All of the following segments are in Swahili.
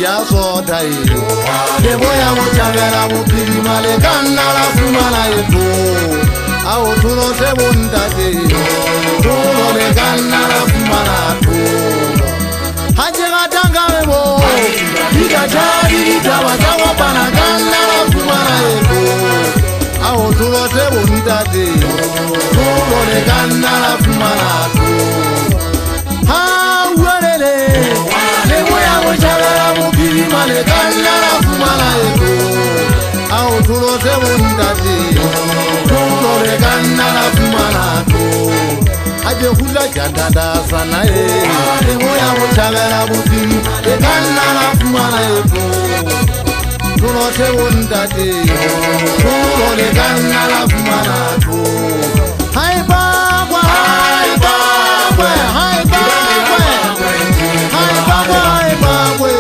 Ya so dai de boya mo chavera mo piri male kanna la fumana eto ao tuno se bunda de tuno le kanna la fumana to haje gatanga mebo diga jadi dawa dawa pana kanna la fumana eto ao tuno se bunda de tuno le kanna la fumana to ha werele de boya mo chavera male kanna la fumana eto au tulo se bundati tulo le kanna la fumana to aje kula jandada sana de moya mutagara buti le kanna la fumana eto tulo se bundati tulo le kanna la fumana to hai ba kwa hai ba kwa hai ba kwa hai ba kwa hai ba kwa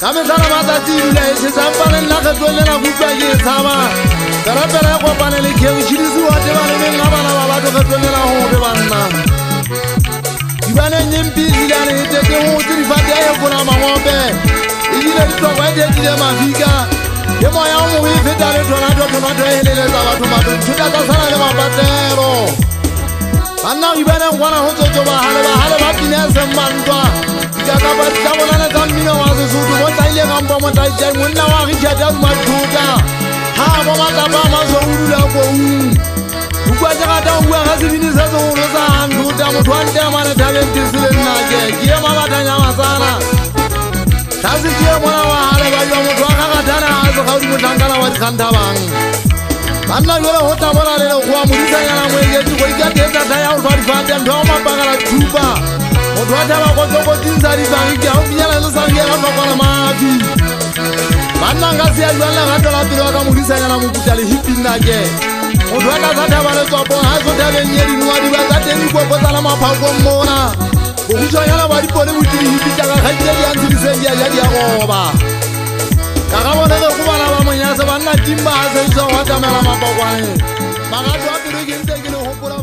kame sana matsatsi dula e se sampane nna kgetlolle na kutlwa ke e tshaba karapela ya kopane le keng tšhidisiwa tebaneneng ga bana ba batho kgetlolle na gobe banna dibaneng nyempililane e teke go tsirifate ya efona mangope ebile ditlokwa e tetile mafika e moya o mogo e feta le thonato e heleletsa batho mathothota tsa sana le mapatero banna go dibaneng kwana go tsotso bahale ba pine e seng mantwa dikakapatsa bolane tsa mmino wa sesotho mo tsaile gampo mo taitšai monna wa gitšhata dumathota ga bo makapa a maso o dula koung bukwa tšegata o bua ga sebini se segolo sa hanthota motho wa ntemane thabeng tisile nnake ke e mabathanya masana tlase ke e mona wa gale ba jwa motho wa gagatana a segaudi motlhankana wa dikganthabang banna jole go tabona le legoa modisanyana moeketsi go ikateetsata ya go tlhwa difate ntho ya go mapakala thupa motho wa thaba kotlokotinsa dibagi ke a go finyela le sanke ga tlhokwana mafi banna nka se ya jwang legato la pele wa ka modisanyana mokuta le hipinnake motho wa ka sa thaba le tsopong ga so thabeng ye dinoa diba tsa teng ikopotsala maphakong mona bogusanyana ba dipone botirihipi jaaka kgaile di antshediseng di a ja di a goba ka ga bone ge go bana ba monyase banna timba a seisa go atamela mapakwane magato a pelo ke ntse ke le gopola